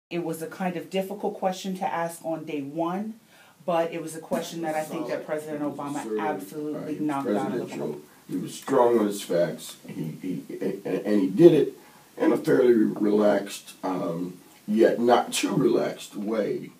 It was a kind of difficult question to ask on day one, but it was a question that I think that President Obama absolutely knocked out of the park. He was strong on his facts, and he did it in a fairly relaxed, yet not too relaxed way.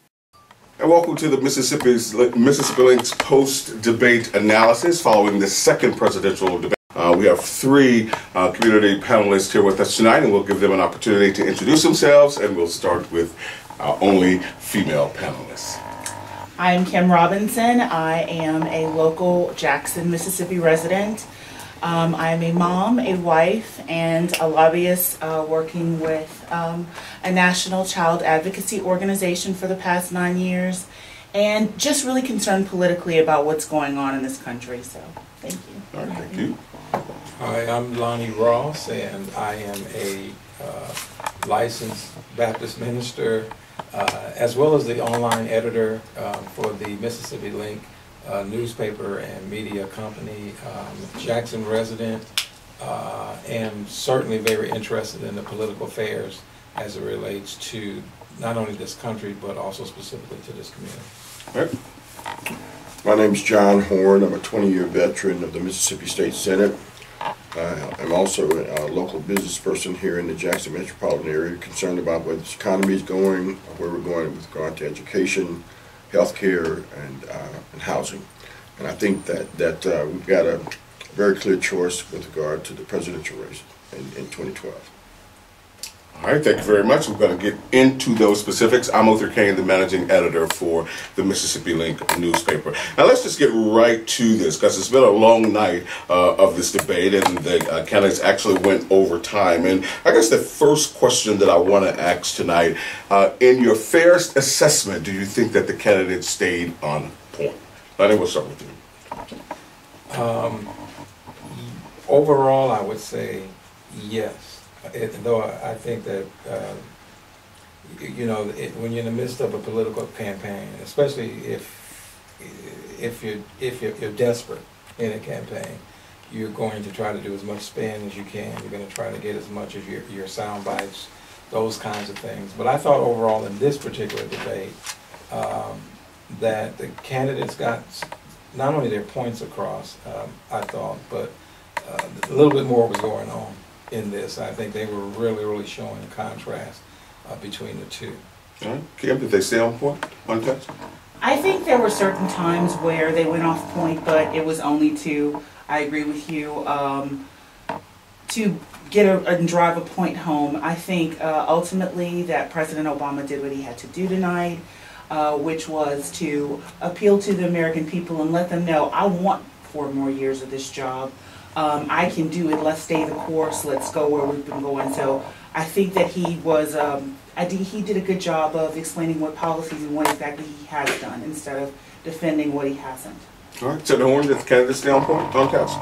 And welcome to the Mississippi Link's post-debate analysis following the second presidential debate. We have three community panelists here with us tonight, and we'll give them an opportunity to introduce themselves, and we'll start with our only female panelist. I'm Kim Robinson. I am a local Jackson, Mississippi resident. I am a mom, a wife, and a lobbyist working with a national child advocacy organization for the past 9 years, and just really concerned politically about what's going on in this country. So, thank you. All right, thank you. Hi, I'm Lonnie Ross, and I am a licensed Baptist minister, as well as the online editor for the Mississippi Link newspaper and media company, Jackson resident, and certainly very interested in the political affairs as it relates to not only this country, but also specifically to this community. Right. My name's John Horn. I'm a 20-year veteran of the Mississippi State Senate. I'm also a local business person here in the Jackson metropolitan area, concerned about where this economy is going, where we're going with regard to education, healthcare, and housing. And I think that we've got a very clear choice with regard to the presidential race in 2012. All right, thank you very much. We're going to get into those specifics. I'm Othor Cain, the managing editor for the Mississippi Link newspaper. Now let's just get right to this, because it's been a long night of this debate, and the candidates actually went over time. And I guess the first question that I want to ask tonight, in your fairest assessment, do you think that the candidates stayed on point? Lonnie, we'll start with you. Overall, I would say yes. Though I think that when you're in the midst of a political campaign, especially if you're desperate in a campaign, you're going to try to do as much spin as you can. You're going to try to get as much of your sound bites, those kinds of things. But I thought overall in this particular debate that the candidates got not only their points across, I thought, but a little bit more was going on in this. I think they were really showing a contrast between the two. All right. Kim, did they stay on point on test? I think there were certain times where they went off point, but it was only to, I agree with you, to get and drive a point home. I think ultimately that President Obama did what he had to do tonight, which was to appeal to the American people and let them know, I want 4 more years of this job. I can do it. Let's stay the course. Let's go where we've been going. So I think that he was, he did a good job of explaining what policies and what exactly he has done instead of defending what he hasn't. All right. So the Horn, did the candidates stay on point on task?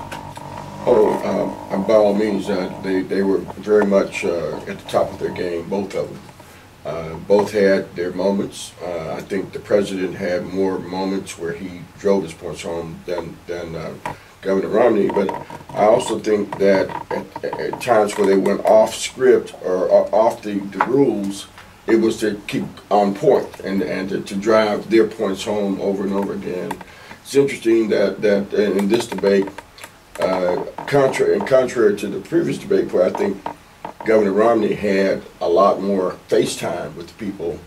Oh, by all means, they were very much at the top of their game, both of them. Both had their moments. I think the president had more moments where he drove his points home than Governor Romney, but I also think that at times where they went off script or off the rules, it was to keep on point and to drive their points home over and over again. It's interesting that in this debate, contrary to the previous debate where I think Governor Romney had a lot more FaceTime with the people,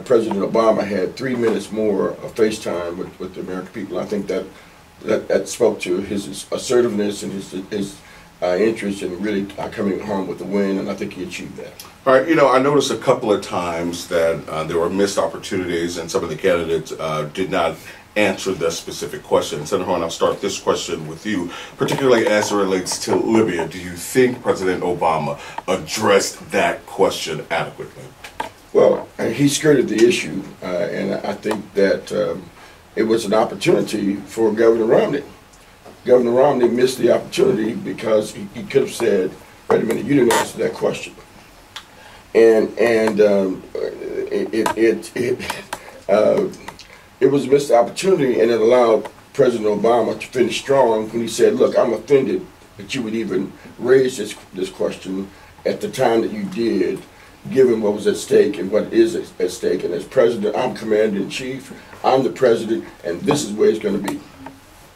President Obama had 3 minutes more of FaceTime with the American people. I think that spoke to his assertiveness and his interest in really coming home with a win, and I think he achieved that. All right, I noticed a couple of times that there were missed opportunities, and some of the candidates did not answer the specific question. Senator Horn, I'll start this question with you, particularly as it relates to Libya. Do you think President Obama addressed that question adequately? Well, he skirted the issue, and I think that it was an opportunity for Governor Romney. Governor Romney missed the opportunity because he could have said, wait a minute, you didn't answer that question. And it was a missed opportunity, and it allowed President Obama to finish strong when he said, look, I'm offended that you would even raise this question at the time that you did, given what was at stake and what is at stake. And as president, I'm commander-in-chief, I'm the president, and this is where it's going to be.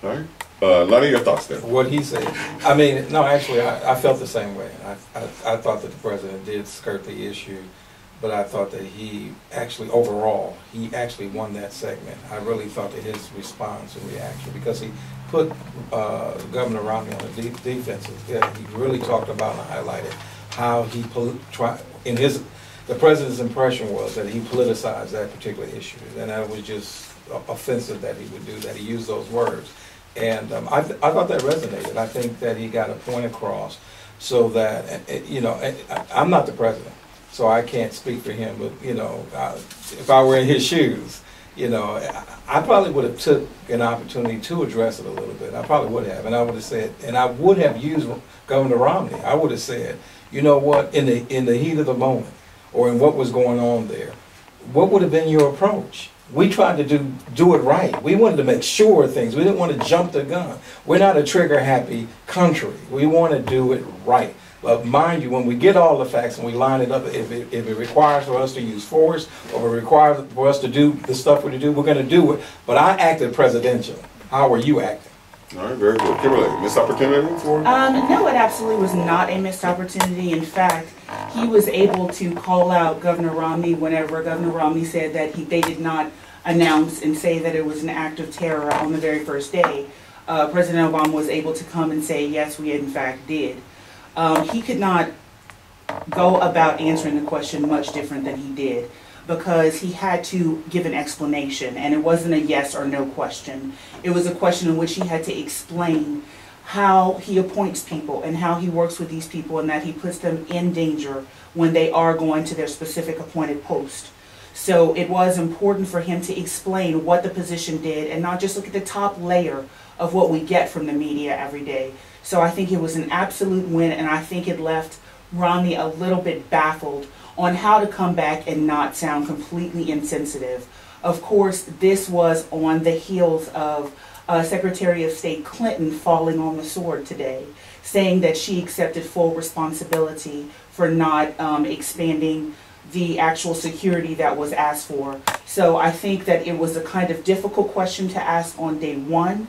All right. Lonnie, your thoughts there? What he said. I mean, no, actually, I felt the same way. I thought that the president did skirt the issue, but I thought that he actually, overall, he actually won that segment. I really thought that his response and reaction, because he put Governor Romney on the defensive. Yeah, he really talked about and highlighted how he the president's impression was that he politicized that particular issue, and that was just offensive that he would do that. He used those words. And I thought that resonated. I think that he got a point across so that, I'm not the president, so I can't speak for him, but, if I were in his shoes, I probably would have took an opportunity to address it a little bit. I probably would have, and I would have said, and I would have used Governor Romney. I would have said, you know what, in the heat of the moment, or in what was going on there, what would have been your approach? We tried to do it right. We wanted to make sure of things. We didn't want to jump the gun. We're not a trigger-happy country. We want to do it right. But mind you, when we get all the facts and we line it up, if it requires for us to use force, or if it requires for us to do the stuff we're to do, we're going to do it. But I acted presidential. How are you acting? All right, very good. Kimberly, missed opportunity for? No, it absolutely was not a missed opportunity. In fact, he was able to call out Governor Romney whenever Governor Romney said that they did not announce and say that it was an act of terror on the very first day. President Obama was able to come and say, yes, we in fact did. He could not go about answering the question much different than he did, because he had to give an explanation, and it wasn't a yes or no question. It was a question in which he had to explain how he appoints people and how he works with these people, and that he puts them in danger when they are going to their specific appointed post. So it was important for him to explain what the position did and not just look at the top layer of what we get from the media every day. So I think it was an absolute win, and I think it left Romney a little bit baffled on how to come back and not sound completely insensitive. Of course, this was on the heels of Secretary of State Clinton falling on the sword today, saying that she accepted full responsibility for not expanding the actual security that was asked for. So I think that it was a kind of difficult question to ask on day one,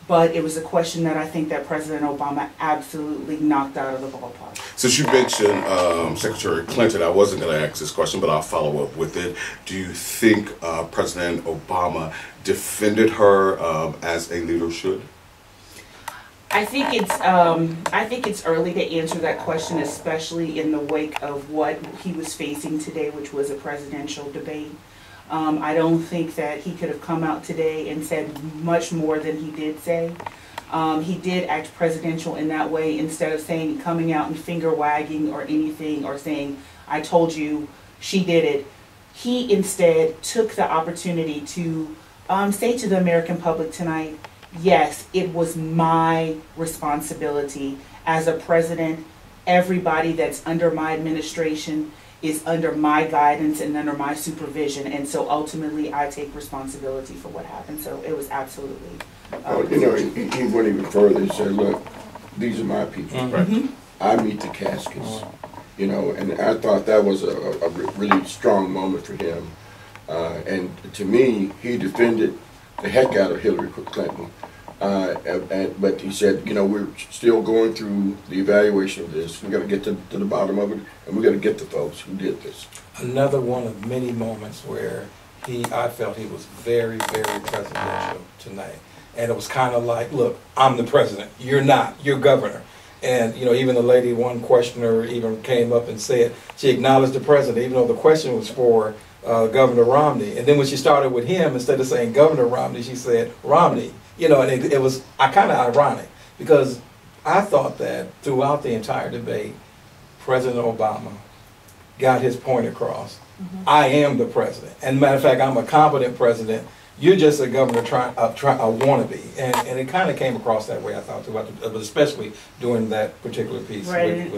but it was a question that I think that President Obama absolutely knocked out of the ballpark. Since you mentioned Secretary Clinton, I wasn't going to ask this question, but I'll follow up with it. Do you think President Obama defended her as a leader should? I think it's early to answer that question, especially in the wake of what he was facing today, which was a presidential debate. I don't think that he could have come out today and said much more than he did say. He did act presidential in that way, instead of coming out and finger wagging or anything, or saying, I told you, she did it. He instead took the opportunity to say to the American public tonight, yes, it was my responsibility as a president. Everybody that's under my administration is under my guidance and under my supervision, and so ultimately I take responsibility for what happened. So it was absolutely he went even further. He said, look, these are my people. Mm-hmm. I meet the caskets. And I thought that was a really strong moment for him. And to me, he defended the heck out of Hillary Clinton. But he said, we're still going through the evaluation of this. We've got to get to the bottom of it, and we've got to get the folks who did this. Another one of many moments where I felt he was very, very presidential tonight. And it was kind of like, look, I'm the president. You're not. You're governor. And, even the lady, one questioner even came up and said, she acknowledged the president, even though the question was for Governor Romney. And then when she started with him, instead of saying Governor Romney, she said Romney. And it was kind of ironic, because I thought that throughout the entire debate, President Obama got his point across. Mm-hmm. I am the president. And matter of fact, I'm a competent president. You're just a governor trying a wannabe. And it kind of came across that way, I thought, but especially during that particular piece. Right.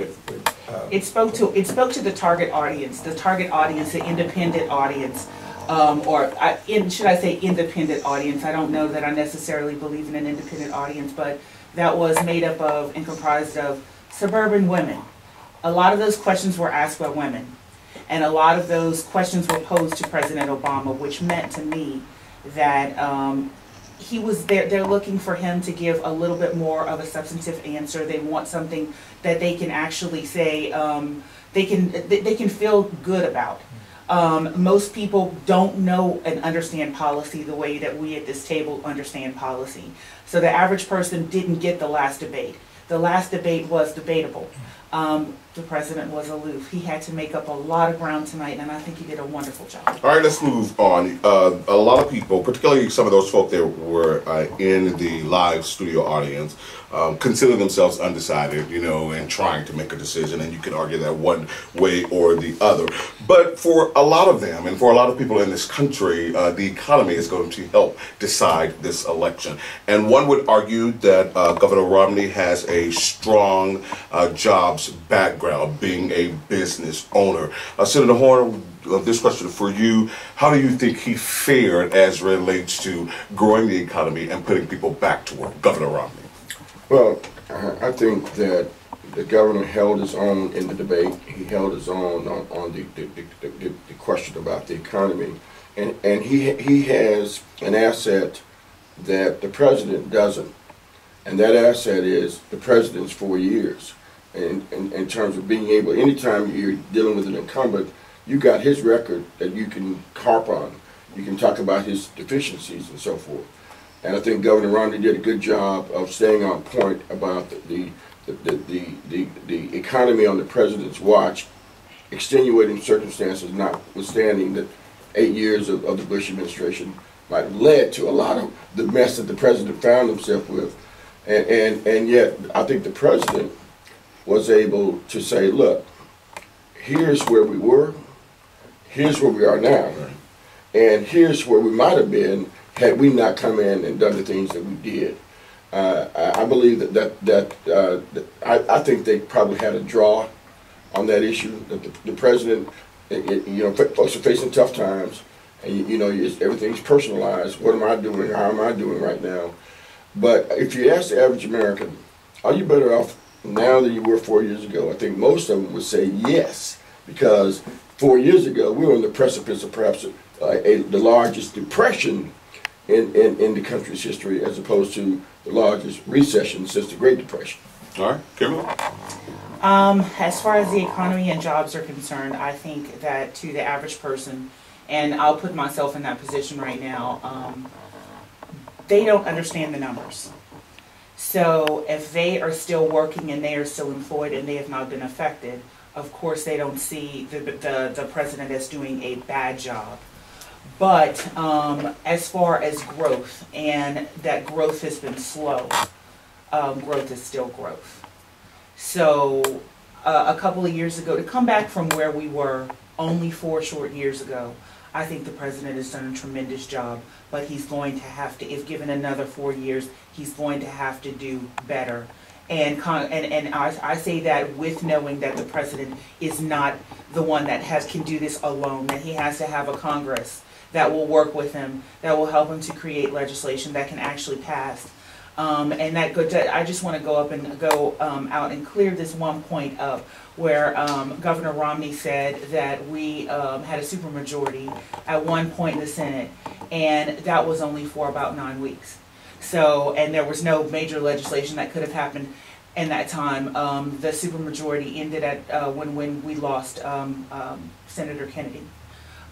It spoke to the target audience, the independent audience. Should I say independent audience? I don't know that I necessarily believe in an independent audience, but that was made up of and comprised of suburban women. A lot of those questions were asked by women. And a lot of those questions were posed to President Obama, which meant to me that he was there. They're looking for him to give a little bit more of a substantive answer. They want something that they can actually say they can feel good about. Most people don't know and understand policy the way that we at this table understand policy. So the average person didn't get the last debate. The last debate was debatable. The president was aloof. He had to make up a lot of ground tonight, and I think he did a wonderful job. All right, let's move on. A lot of people, particularly some of those folk that were in the live studio audience, consider themselves undecided, you know, and trying to make a decision, and you can argue that one way or the other. But for a lot of them, and for a lot of people in this country, the economy is going to help decide this election. And one would argue that Governor Romney has a strong jobs background, being a business owner. Senator Horn, this question for you. How do you think he fared as relates to growing the economy and putting people back to work, Governor Romney? Well, I think that the governor held his own in the debate. He held his own on the question about the economy. And he has an asset that the president doesn't. And that asset is the president's 4 years. And in terms of being able, anytime you're dealing with an incumbent, you got his record that you can harp on. You can talk about his deficiencies and so forth. And I think Governor Romney did a good job of staying on point about the economy on the president's watch, extenuating circumstances notwithstanding that 8 years of the Bush administration might have led to a lot of the mess that the president found himself with. And yet, I think the president was able to say, look, here's where we were, here's where we are now, and here's where we might have been had we not come in and done the things that we did. I believe I think they probably had a draw on that issue. That the president, you know, folks are facing tough times, and you know, everything's personalized. What am I doing? How am I doing right now? But if you ask the average American, are you better off now than you were 4 years ago? I think most of them would say yes, because 4 years ago we were on the precipice of perhaps the largest depression in the country's history, as opposed to the largest recession since the Great Depression. All right, Kimberly? As far as the economy and jobs are concerned, I think that to the average person, and I'll put myself in that position right now, they don't understand the numbers. So if they are still working and they are still employed and they have not been affected, of course they don't see the president as doing a bad job. But as far as growth, and that growth has been slow, growth is still growth. So a couple of years ago, to come back from where we were only 4 short years ago, I think the president has done a tremendous job, but he's going to have to, if given another 4 years, he's going to have to do better. And I say that with knowing that the president is not the one that can do this alone, that he has to have a Congress that will work with him, that will help him to create legislation that can actually pass. And I just want to go out and clear this one point up, where Governor Romney said that we had a supermajority at one point in the Senate, and that was only for about 9 weeks. So, and there was no major legislation that could have happened in that time. The supermajority ended at when we lost Senator Kennedy.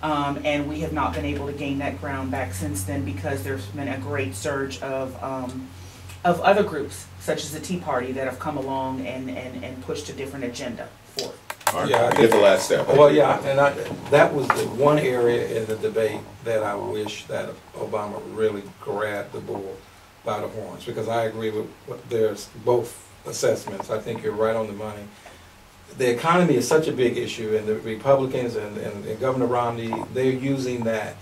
And we have not been able to gain that ground back since then, because there's been a great surge of other groups, such as the Tea Party, that have come along and pushed a different agenda forth. All right. Yeah, I Get the last step. Well, yeah, and that was the one area in the debate that I wish that Obama really grabbed the bull by the horns, because I agree with there's both assessments. I think you're right on the money. The economy is such a big issue, and the Republicans and Governor Romney, they're using that,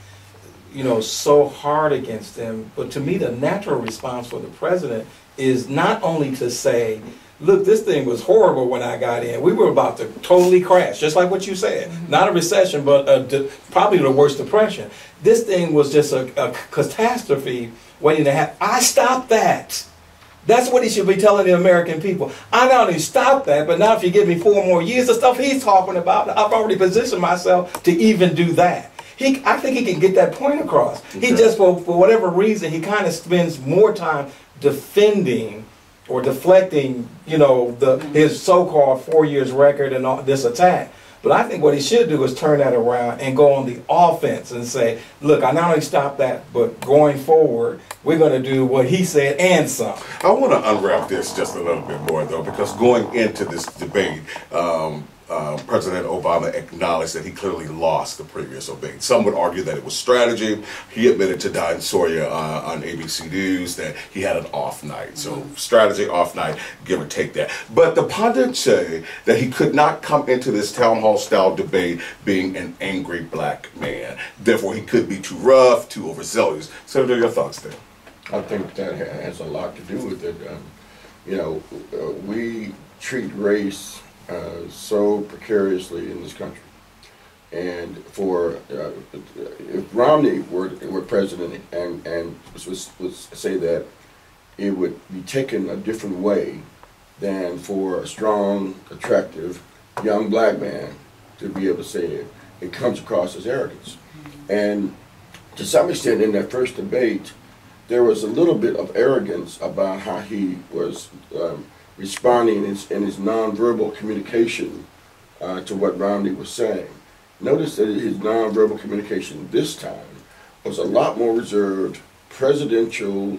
you know, so hard against them. But to me, the natural response for the president is not only to say, look, this thing was horrible when I got in. We were about to totally crash, just like what you said. Not a recession, but probably the worst depression. This thing was just a catastrophe waiting to happen. I stopped that. That's what he should be telling the American people. I not only stop that, but now if you give me 4 more years, the stuff he's talking about, I've already positioned myself to even do that. I think he can get that point across. He just, for whatever reason, he kind of spends more time defending or deflecting, you know, his so-called 4 years record and all this attack. But I think what he should do is turn that around and go on the offense and say, look, I not only stop that, but going forward, we're going to do what he said and some. I want to unwrap this just a little bit more, though, because going into this debate, President Obama acknowledged that he clearly lost the previous debate. Some would argue that it was strategy. He admitted to Diane Sawyer on ABC News that he had an off night. So strategy, off night, give or take that. But the pundits say that he could not come into this town hall style debate being an angry black man. Therefore, he could be too rough, too overzealous. Senator, your thoughts there? I think that has a lot to do with it. You know, we treat race so precariously in this country. And for if Romney were president and was say that it would be taken a different way than for a strong, attractive, young black man to be able to say it, it comes across as arrogance. And to some extent in that first debate, there was a little bit of arrogance about how he was responding in his nonverbal communication to what Romney was saying. Notice that his nonverbal communication this time was a lot more reserved, presidential,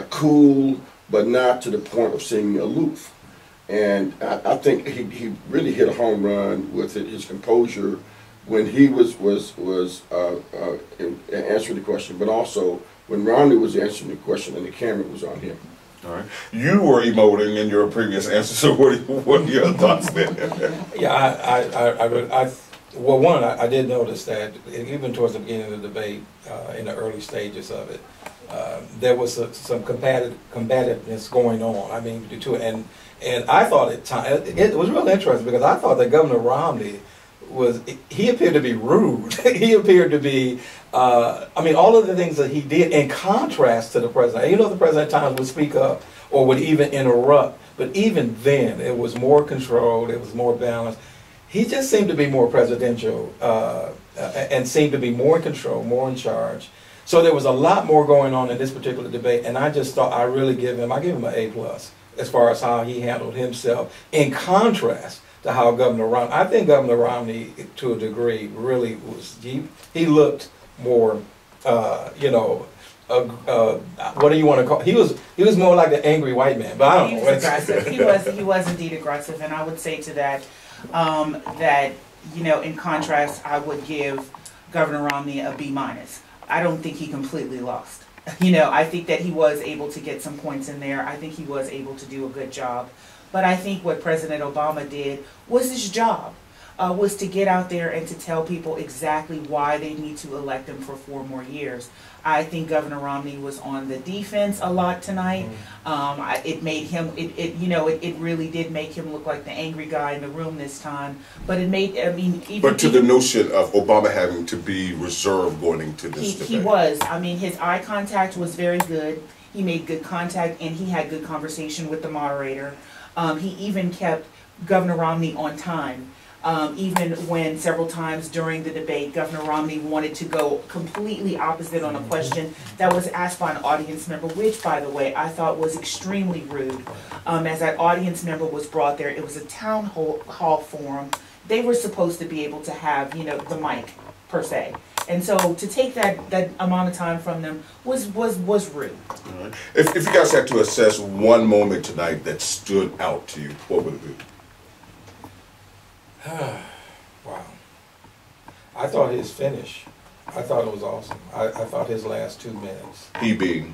cool, but not to the point of seeming aloof. And I think he really hit a home run with his composure when he was answering the question, but also when Romney was answering the question and the camera was on him. All right. You were emoting in your previous answer, so what are your thoughts there? Yeah, well, one, I did notice that even towards the beginning of the debate, in the early stages of it, there was some combativeness going on. I mean, and I thought it was really interesting because I thought that Governor Romney he appeared to be rude. He appeared to be, I mean, all of the things that he did in contrast to the president. You know, the president at times would speak up or would even interrupt, but even then it was more controlled, it was more balanced. He just seemed to be more presidential and seemed to be more in control, more in charge. So there was a lot more going on in this particular debate, and I just thought I give him an A+ as far as how he handled himself in contrast to how Governor Romney, I think Governor Romney, to a degree, really was, he looked more, you know, what do you want to call, he was more like an angry white man, but I don't know. He was aggressive. He was indeed aggressive, and I would say to that, that, you know, in contrast, I would give Governor Romney a B-. I don't think he completely lost. You know, I think that he was able to get some points in there. I think he was able to do a good job. But I think what President Obama did was his job, was to get out there and to tell people exactly why they need to elect him for 4 more years. I think Governor Romney was on the defense a lot tonight. It made him, it really did make him look like the angry guy in the room this time. But it made, I mean, the notion of Obama having to be reserved going into this debate. He was. I mean, his eye contact was very good. He made good contact and he had good conversation with the moderator. He even kept Governor Romney on time. Even when several times during the debate, Governor Romney wanted to go completely opposite on a question that was asked by an audience member, which, by the way, I thought was extremely rude. As that audience member was brought there, it was a town hall forum. They were supposed to be able to have, you know, the mic, per se. And so to take that amount of time from them was rude. All right. If you guys had to assess one moment tonight that stood out to you, what would it be? Wow. I thought his finish, I thought it was awesome. I thought his last 2 minutes. He being?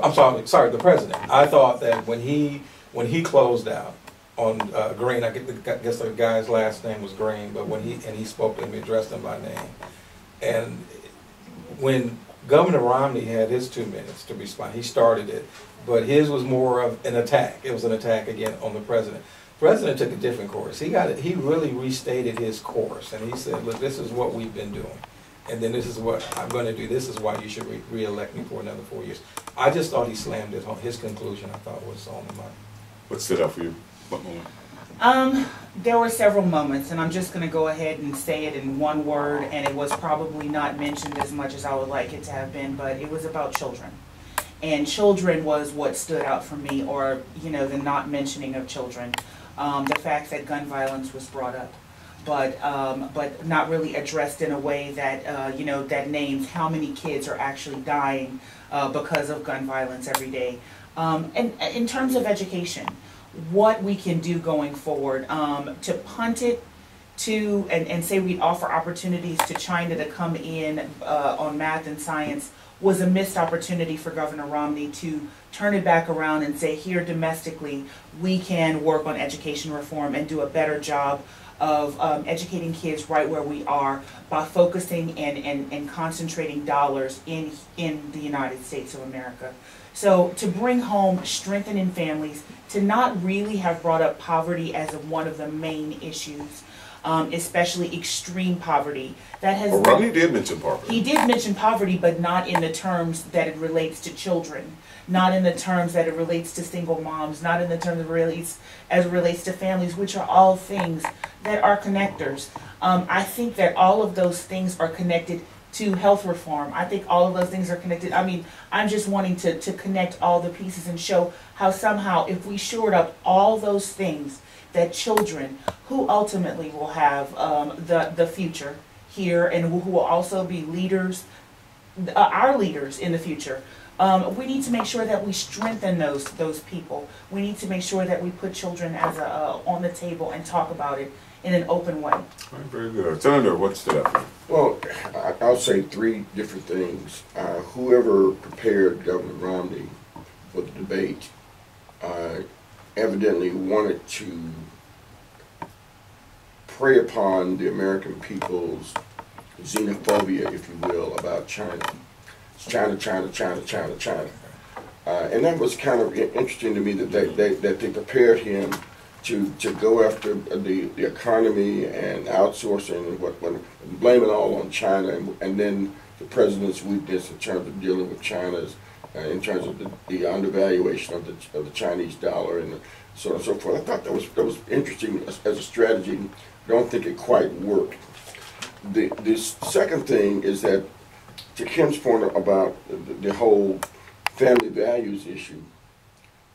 I'm sorry, the president. I thought that when he closed out on Green, I guess the guy's last name was Green, but when he spoke to him, he addressed him by name. And when Governor Romney had his 2 minutes to respond, he started it, but his was more of an attack. It was an attack again on the president. The president took a different course. He really restated his course, and he said, look, this is what we've been doing. and then this is what I'm going to do. This is why you should re-elect me for another 4 years. I just thought he slammed it. His conclusion, I thought, was on the money. What stood out for you? What moment? There were several moments, and I'm just going to go ahead and say it in one word, and it was probably not mentioned as much as I would like it to have been, but it was about children. And children was what stood out for me, or, you know, the not mentioning of children. The fact that gun violence was brought up, but not really addressed in a way that, you know, that names how many kids are actually dying because of gun violence every day. And in terms of education, what we can do going forward, to punt it to and say we offer opportunities to China to come in on math and science was a missed opportunity for Governor Romney to turn it back around and say here domestically we can work on education reform and do a better job of educating kids right where we are by focusing and concentrating dollars in the United States of America. So to bring home strengthening families, to not really have brought up poverty as one of the main issues, especially extreme poverty. That has. Well, Romney did mention poverty. He did mention poverty, but not in the terms that it relates to children, not in the terms that it relates to single moms, not in the terms of as it relates to families, which are all things that are connectors. I think that all of those things are connected to health reform. I think all of those things are connected. I mean, I'm just wanting to connect all the pieces and show how somehow if we shored up all those things, that children who ultimately will have the future here and who will also be leaders, our leaders in the future, we need to make sure that we strengthen those people. We need to make sure that we put children as on the table and talk about it in an open way. All right, very good. Senator, what stood out for you? Well, I'll say three different things. Whoever prepared Governor Romney for the debate evidently wanted to prey upon the American people's xenophobia, if you will, about China. It's China, China, China, China, China. And that was kind of interesting to me that they prepared him to go after the economy and outsourcing and blame it all on China, and then the president's weakness in terms of dealing with China's, in terms of the undervaluation of the Chinese dollar and so on and so forth. I thought that was interesting as a strategy. I don't think it quite worked. The second thing is that, to Kim's point about the whole family values issue,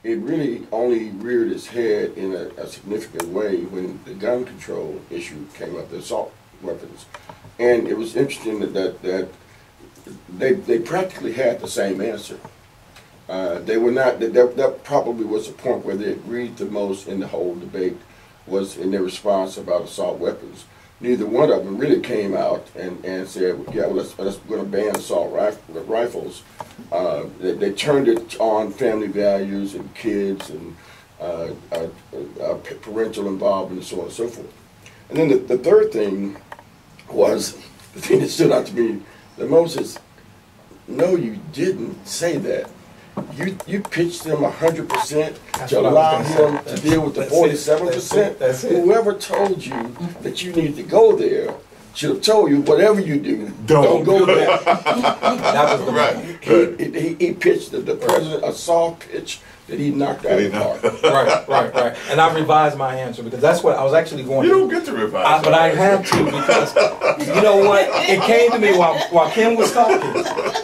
it really only reared its head in a significant way when the gun control issue came up, the assault weapons. And it was interesting that they practically had the same answer. They were not, that probably was the point where they agreed the most in the whole debate, was in their response about assault weapons. Neither one of them really came out and said, yeah, well, we're going to ban assault rifles. They turned it on family values and kids and parental involvement and so on and so forth. And then the third thing was, the thing that stood out to me the most is, no, you didn't say that. You pitched them 100% to allow him to deal with the 47%. Whoever told you that you need to go there should have told you, whatever you do, don't go there. That was the right. He pitched the president a soft pitch that he knocked out of the park. Right. And I revised my answer because that's what I was actually going You to. don't get to revise. But I had to because, you know what, it came to me while Kim was talking.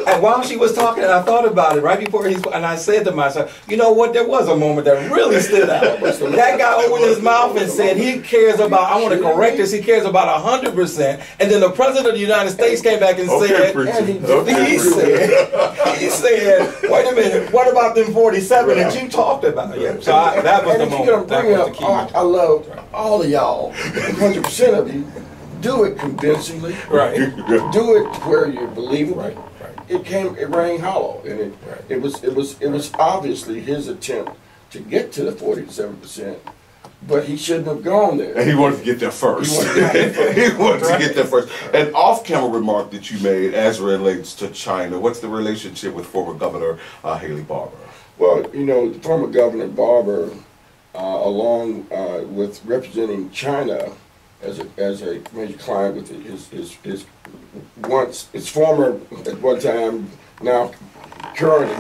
And while she was talking, I thought about it right before and I said to myself, you know what, there was a moment that really stood out. That guy opened his mouth and said he cares about, I want to correct this, he cares about 100%. And then the President of the United States came back and said, he said, wait a minute, what about them 47 that you talked about? Yeah. So that was the moment. That was the key. I love all of y'all, 100% of you. Do it convincingly. Right. Do it where you're believable. Right. It rang hollow, and it was obviously his attempt to get to the 47%, but he shouldn't have gone there. And he wanted to get there first. He wanted to get there first. An off-camera remark that you made as relates to China. What's the relationship with former Governor Haley Barbour? Well, you know, the former Governor Barbour, along with representing China as a major client with his once, it's former at one time, now current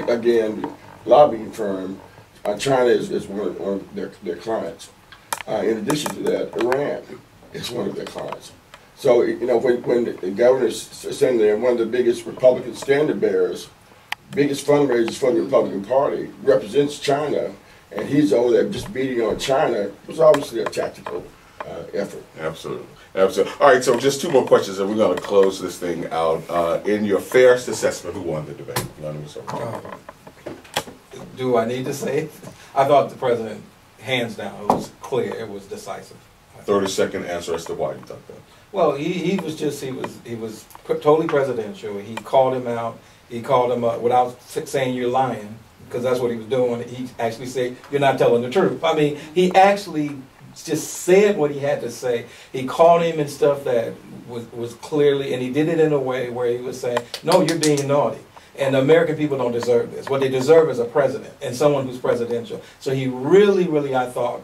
again, lobbying firm. China is one of their clients. In addition to that, Iran is one of their clients. So, you know, when the governor's sitting there, one of the biggest Republican standard bearers, biggest fundraisers for the Republican Party, represents China, and he's over there just beating on China, it was obviously a tactical effort. Absolutely. Absolutely. All right, so just two more questions, and we're going to close this thing out. In your fairest assessment, who won the debate? Lonnie, what's up? Do I need to say it? I thought the president, hands down, it was clear, it was decisive. 30-second answer as to why you thought that. Well, he was totally presidential. He called him out. He called him up without saying you're lying, because that's what he was doing. He actually said you're not telling the truth. I mean, he actually just said what he had to say. He called him and stuff that was clearly, and he did it in a way where he was saying, no, you're being naughty. And the American people don't deserve this. What they deserve is a president and someone who's presidential. So he really, really, I thought,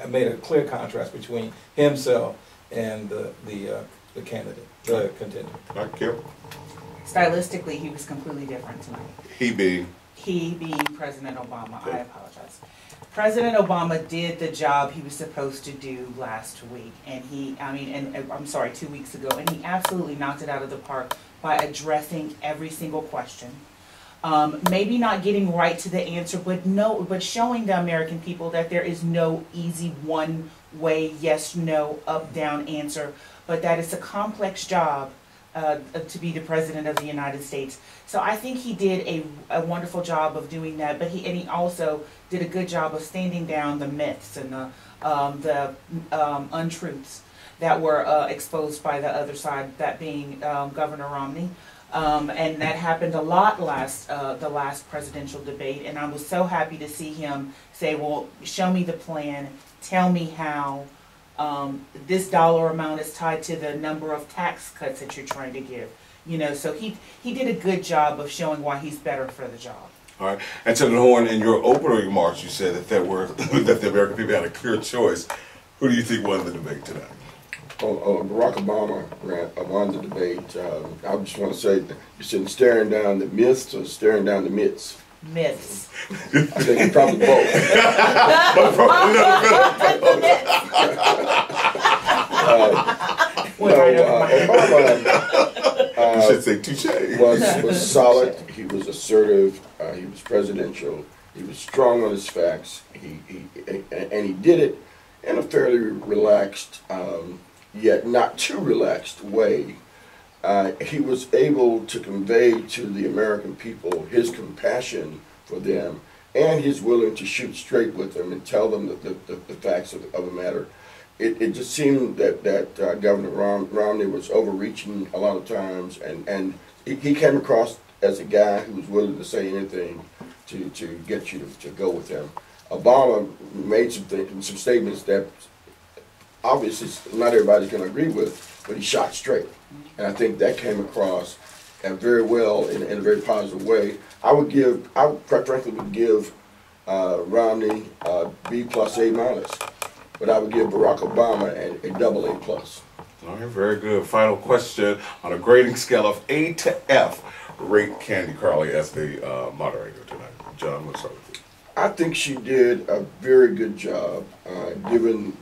made a clear contrast between himself and the candidate, the contender. All right, Kim? Stylistically, he was completely different tonight. He being President Obama. Okay. I apologize. President Obama did the job he was supposed to do last week, and 2 weeks ago, and he absolutely knocked it out of the park by addressing every single question. Maybe not getting right to the answer, but showing the American people that there is no easy one way, yes, no, up, down answer, but that it's a complex job to be the President of the United States. So I think he did a wonderful job of doing that, but he also did a good job of standing down the myths and the untruths that were exposed by the other side, that being Governor Romney. And that happened a lot the last presidential debate, and I was so happy to see him say, well, show me the plan, tell me how this dollar amount is tied to the number of tax cuts that you're trying to give. You know, so he did a good job of showing why he's better for the job. All right. And Senator Horn, in your opening remarks, you said that that the American people had a clear choice. Who do you think won the debate tonight? Barack Obama won the debate. I just want to say, you said staring down the myths or staring down the myths? Myths. I think it's probably both. Obama you should say touche. was solid. He was assertive. He was presidential. He was strong on his facts. And he did it in a fairly relaxed, yet not too relaxed way. He was able to convey to the American people his compassion for them, and he's willing to shoot straight with them and tell them the facts of the matter. It just seemed that Governor Romney was overreaching a lot of times, and he came across as a guy who was willing to say anything to get you to go with him. Obama made some statements that obviously not everybody's going to agree with, but he shot straight. And I think that came across very well in a very positive way. I quite frankly would give Romney B+, A-, but I would give Barack Obama a AA+. All right, very good. Final question on a grading scale of A to F. Rate Candy Carly as the moderator tonight. John, what's up with you? I think she did a very good job, given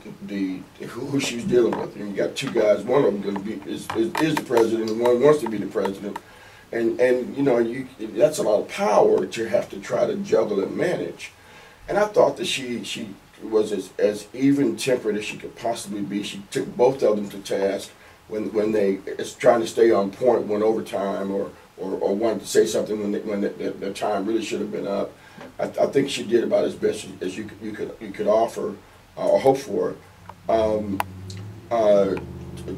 who she's dealing with. And you got two guys. One of them is the president, and one wants to be the president. And you know, that's a lot of power to have to try to juggle and manage. And I thought that she was as even-tempered as she could possibly be. She took both of them to task when they trying to stay on point, went overtime, or wanted to say something when the time really should have been up. I think she did about as best as you could offer or hope for.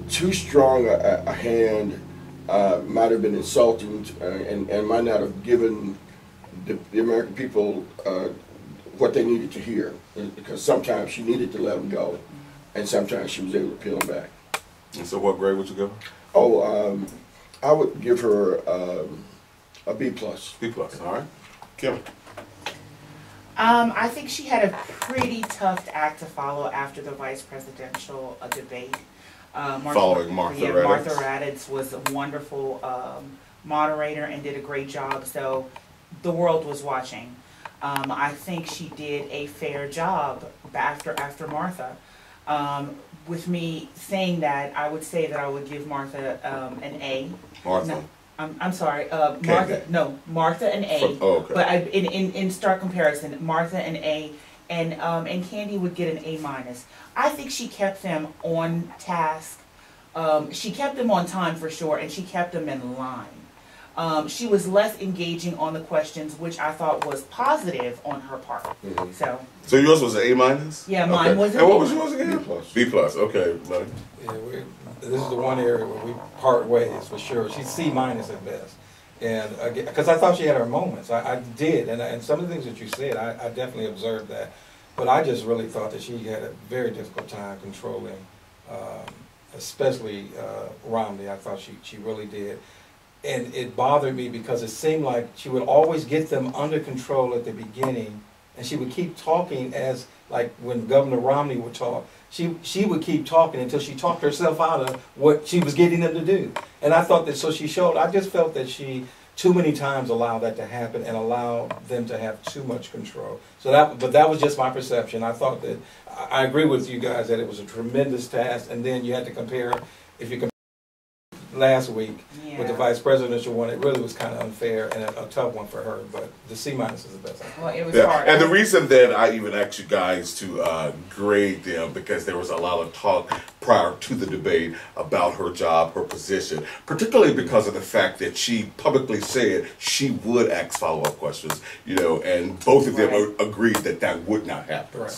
Too strong a hand might have been insulting and might not have given the American people what they needed to hear, because sometimes she needed to let them go, and sometimes she was able to peel them back. And so what grade would you give her? Oh, I would give her a B+. B+, all right. Kim? I think she had a pretty tough act to follow after the vice presidential debate. Following Martha Raddatz. Martha Raddatz was a wonderful moderator and did a great job. So the world was watching. I think she did a fair job after Martha. With me saying that, I would say that I would give Martha an A. Martha. No, I'm sorry, Martha. No, Martha an A. Okay. But in stark comparison, Martha an A, and Candy would get an A minus. I think she kept them on task. She kept them on time for sure, and she kept them in line. She was less engaging on the questions, which I thought was positive on her part. Mm-hmm. So yours was an A minus? Yeah, mine was an And A what was minus. yours again? B plus. B plus. Okay, Lonnie. Yeah, this is the one area where we part ways for sure. She's C minus at best. And because I thought she had her moments. I did. And some of the things that you said, I definitely observed that. But I just really thought that she had a very difficult time controlling, especially Romney. I thought she really did. And it bothered me because it seemed like she would always get them under control at the beginning, and she would keep talking as, like when Governor Romney would talk, she would keep talking until she talked herself out of what she was getting them to do. And I thought that, so she showed, I just felt that she too many times allowed that to happen and allowed them to have too much control. So but that was just my perception. I thought that, I agree with you guys that it was a tremendous task, and then you had to compare, if you compare last week with the vice presidential one, it really was kind of unfair and a tough one for her, but the C minus is the best. Well, it was Yeah, hard. and the reason that I even asked you guys to grade them, because there was a lot of talk prior to the debate about her job, her position, particularly because of the fact that she publicly said she would ask follow-up questions, you know, and both of them agreed that that would not happen. Right.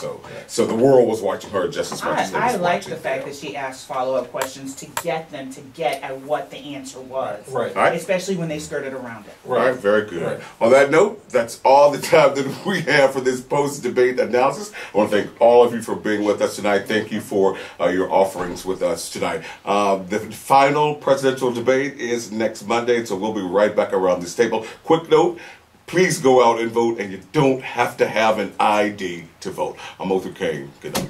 So the world was watching her just as much as they was I liked watching the fact them. that she asked follow-up questions to get them to get at what the answer was. Right. All right. Especially when they skirted around it. All right, very good. Right. On that note, that's all the time that we have for this post-debate analysis. I want to thank all of you for being with us tonight. Thank you for your offerings with us tonight. The final presidential debate is next Monday, so we'll be right back around this table. Quick note, please go out and vote, and you don't have to have an ID to vote. I'm Othor Cain. Good night.